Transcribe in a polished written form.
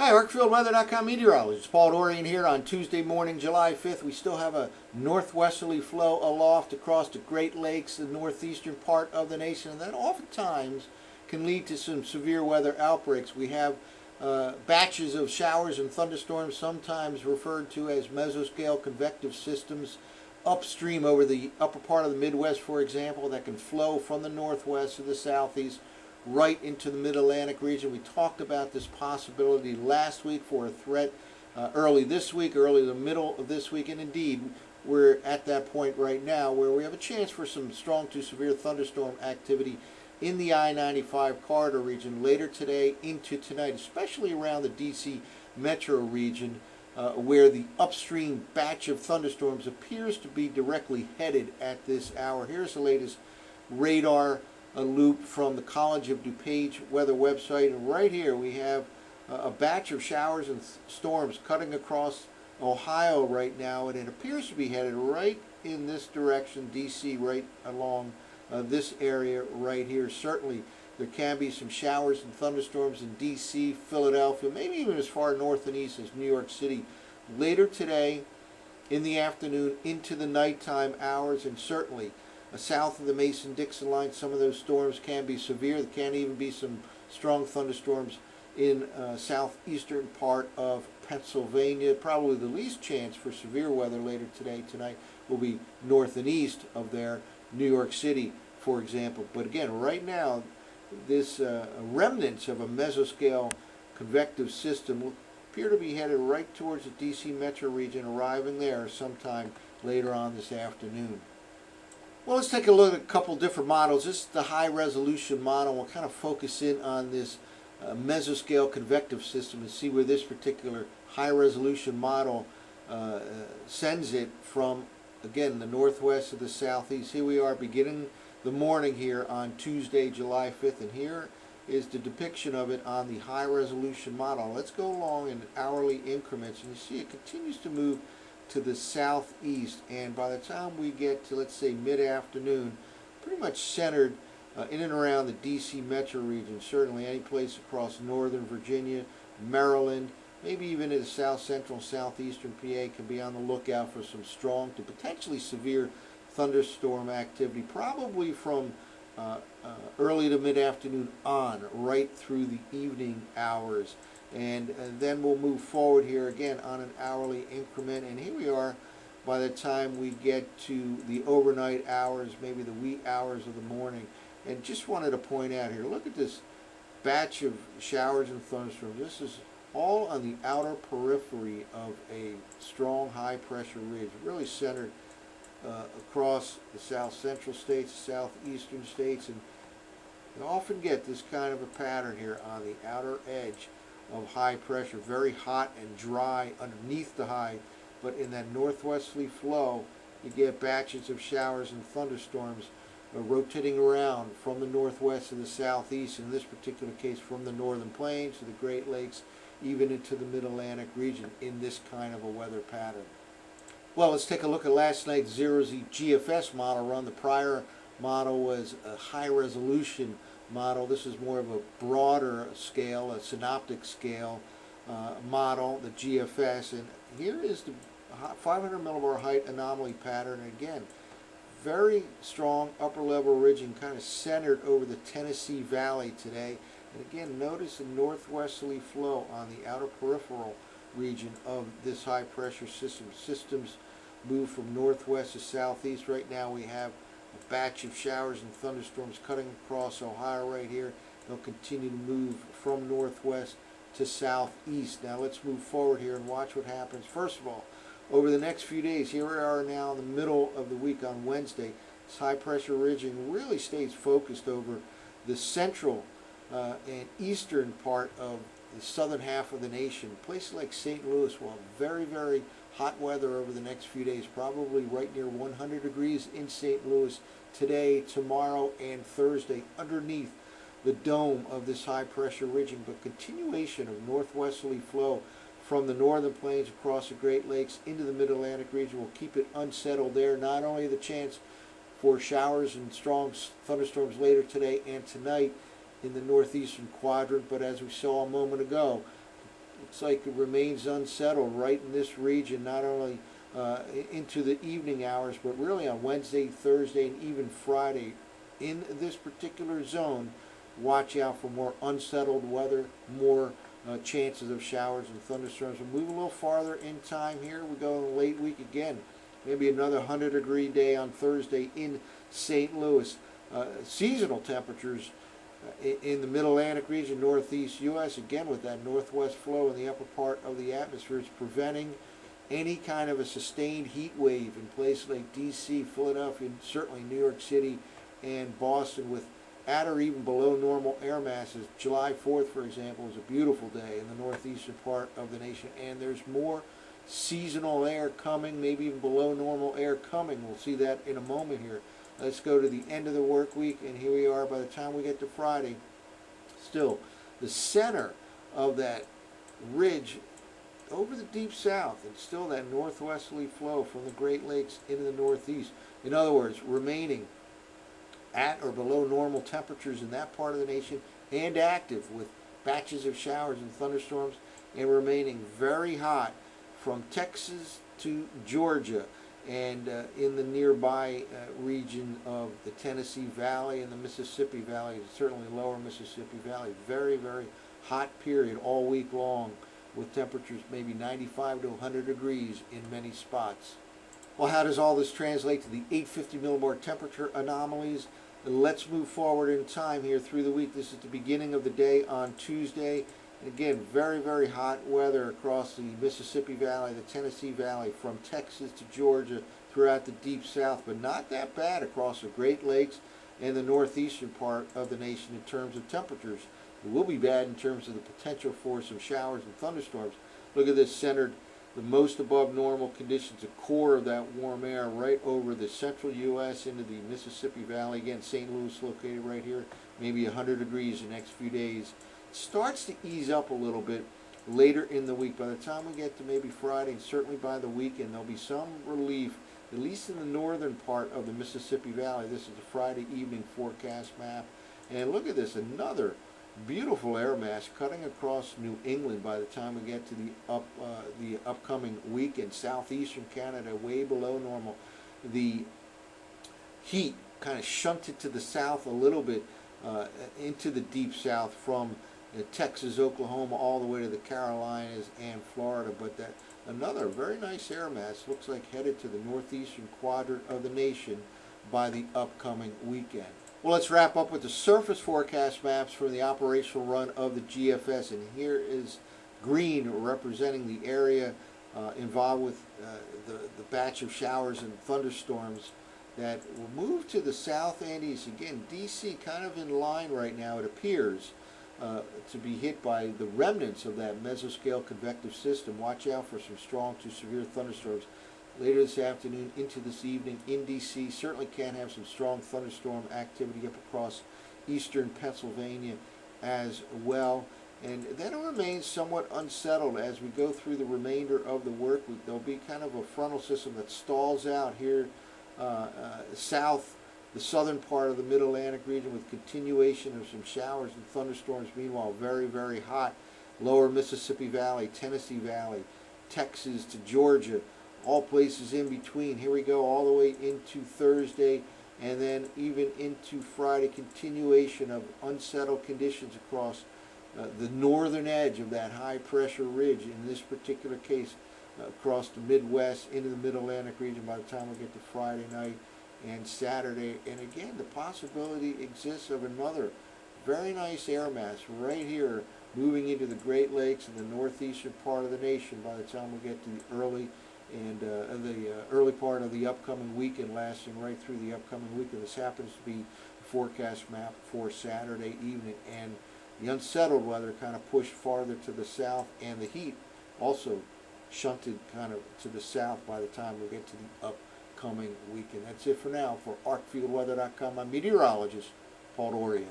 Hi, ArcfieldWeather.com meteorologist Paul Dorian here on Tuesday morning, July 5th. We still have a northwesterly flow aloft across the Great Lakes, the northeastern part of the nation, and that oftentimes can lead to some severe weather outbreaks. We have batches of showers and thunderstorms, sometimes referred to as mesoscale convective systems, upstream over the upper part of the Midwest, for example, that can flow from the northwest to the southeast right into the mid-Atlantic region. We talked about this possibility last week for a threat early this week, early the middle of this week, and indeed we're at that point right now where we have a chance for some strong to severe thunderstorm activity in the I-95 corridor region later today into tonight, especially around the DC metro region, where the upstream batch of thunderstorms appears to be directly headed at this hour. Here's the latest radar loop from the College of DuPage weather website, and right here we have a batch of showers and storms cutting across Ohio right now, and it appears to be headed right in this direction, DC, right along this area right here. Certainly there can be some showers and thunderstorms in DC, Philadelphia, maybe even as far north and east as New York City later today in the afternoon into the nighttime hours, and certainly south of the Mason-Dixon line. Some of those storms can be severe. There can even be some strong thunderstorms in southeastern part of Pennsylvania. Probably the least chance for severe weather later today, tonight, will be north and east of there, New York City, for example. But again, right now, this remnants of a mesoscale convective system appear to be headed right towards the DC metro region, arriving there sometime later on this afternoon. Well, let's take a look at a couple different models. This is the high resolution model. We'll kind of focus in on this mesoscale convective system and see where this particular high resolution model sends it from, again, the northwest to the southeast. Here we are beginning the morning here on Tuesday, July 5th, and here is the depiction of it on the high resolution model. Let's go along in hourly increments, and you see it continues to move to the southeast, and by the time we get to, let's say, mid-afternoon, pretty much centered in and around the DC metro region. Certainly any place across northern Virginia, Maryland, maybe even into south central and southeastern PA can be on the lookout for some strong to potentially severe thunderstorm activity, probably from early to mid-afternoon on, right through the evening hours. And then we'll move forward here again on an hourly increment, and here we are by the time we get to the overnight hours, maybe the wee hours of the morning. And just wanted to point out here, look at this batch of showers and thunderstorms. This is all on the outer periphery of a strong high pressure ridge, really centered across the south central states, southeastern states, and you often get this kind of a pattern here on the outer edge of high pressure, very hot and dry underneath the high, but in that northwesterly flow you get batches of showers and thunderstorms rotating around from the northwest to the southeast, in this particular case from the northern plains to the Great Lakes, even into the mid-Atlantic region in this kind of a weather pattern. Well, let's take a look at last night's zero-Z GFS model run. The prior model was a high resolution model. This is more of a broader scale, a synoptic scale model, the GFS, and here is the 500 millibar height anomaly pattern. Again, very strong upper level ridging kind of centered over the Tennessee Valley today. And again, notice the northwesterly flow on the outer peripheral region of this high pressure system. Systems move from northwest to southeast. Right now we have a batch of showers and thunderstorms cutting across Ohio right here. They'll continue to move from northwest to southeast. Now let's move forward here and watch what happens. First of all, over the next few days, here we are now in the middle of the week on Wednesday. This high pressure ridging really stays focused over the central and eastern part of the southern half of the nation. Places like St. Louis will have very, very hot weather over the next few days, probably right near 100 degrees in St. Louis today, tomorrow, and Thursday underneath the dome of this high pressure ridging. But continuation of northwesterly flow from the northern plains across the Great Lakes into the mid-Atlantic region will keep it unsettled there. Not only the chance for showers and strong thunderstorms later today and tonight in the northeastern quadrant, but as we saw a moment ago, Looks like it remains unsettled right in this region, not only into the evening hours, but really on Wednesday, Thursday, and even Friday. In this particular zone, watch out for more unsettled weather, more chances of showers and thunderstorms. We'll move a little farther in time here. We go in the late week again. Maybe another 100-degree day on Thursday in St. Louis. Seasonal temperatures in the Mid-Atlantic region, northeast U.S., again with that northwest flow in the upper part of the atmosphere, is preventing any kind of a sustained heat wave in places like D.C., Philadelphia, and certainly New York City and Boston, with at or even below normal air masses. July 4th, for example, was a beautiful day in the northeastern part of the nation, and there's more seasonal air coming, maybe even below normal air coming. We'll see that in a moment here. Let's go to the end of the work week, and here we are by the time we get to Friday. Still, the center of that ridge over the deep south, and still that northwesterly flow from the Great Lakes into the northeast. In other words, remaining at or below normal temperatures in that part of the nation, and active with batches of showers and thunderstorms, and remaining very hot from Texas to Georgia, and in the nearby region of the Tennessee Valley and the Mississippi Valley, certainly lower Mississippi Valley. Very, very hot period all week long, with temperatures maybe 95 to 100 degrees in many spots. Well, how does all this translate to the 850 millibart temperature anomalies? Let's move forward in time here through the week. This is the beginning of the day on Tuesday. Again, very, very hot weather across the Mississippi Valley, the Tennessee Valley, from Texas to Georgia, throughout the deep south, but not that bad across the Great Lakes and the northeastern part of the nation in terms of temperatures. It will be bad in terms of the potential for some showers and thunderstorms. Look at this, centered the most above normal conditions, the core of that warm air right over the central U.S. into the Mississippi Valley. Again, St. Louis located right here, maybe 100 degrees the next few days. Starts to ease up a little bit later in the week. By the time we get to maybe Friday, and certainly by the weekend, there'll be some relief, at least in the northern part of the Mississippi Valley. This is the Friday evening forecast map. And look at this, another beautiful air mass cutting across New England by the time we get to the upcoming weekend. Southeastern Canada, way below normal. The heat kind of shunted to the south a little bit into the deep south from Texas, Oklahoma, all the way to the Carolinas and Florida. But that another very nice air mass looks like headed to the northeastern quadrant of the nation by the upcoming weekend. Well, let's wrap up with the surface forecast maps for the operational run of the GFS. And here is green representing the area involved with the batch of showers and thunderstorms that will move to the south and east. Again, D.C. kind of in line right now, it appears, to be hit by the remnants of that mesoscale convective system. Watch out for some strong to severe thunderstorms later this afternoon into this evening in D.C. Certainly can have some strong thunderstorm activity up across eastern Pennsylvania as well. And then it remains somewhat unsettled as we go through the remainder of the work week. There'll be kind of a frontal system that stalls out here south, the southern part of the Mid-Atlantic region, with continuation of some showers and thunderstorms. Meanwhile, very, very hot lower Mississippi Valley, Tennessee Valley, Texas to Georgia, all places in between. Here we go all the way into Thursday, and then even into Friday. Continuation of unsettled conditions across the northern edge of that high pressure ridge, in this particular case across the Midwest into the Mid-Atlantic region by the time we get to Friday night and Saturday. And again, the possibility exists of another very nice air mass right here moving into the Great Lakes and the northeastern part of the nation by the time we get to the early part of the upcoming weekend, lasting right through the upcoming weekend. This happens to be the forecast map for Saturday evening, and the unsettled weather kind of pushed farther to the south, and the heat also shunted kind of to the south by the time we get to the upcoming weekend. That's it for now. For ArcfieldWeather.com, I'm meteorologist Paul Dorian.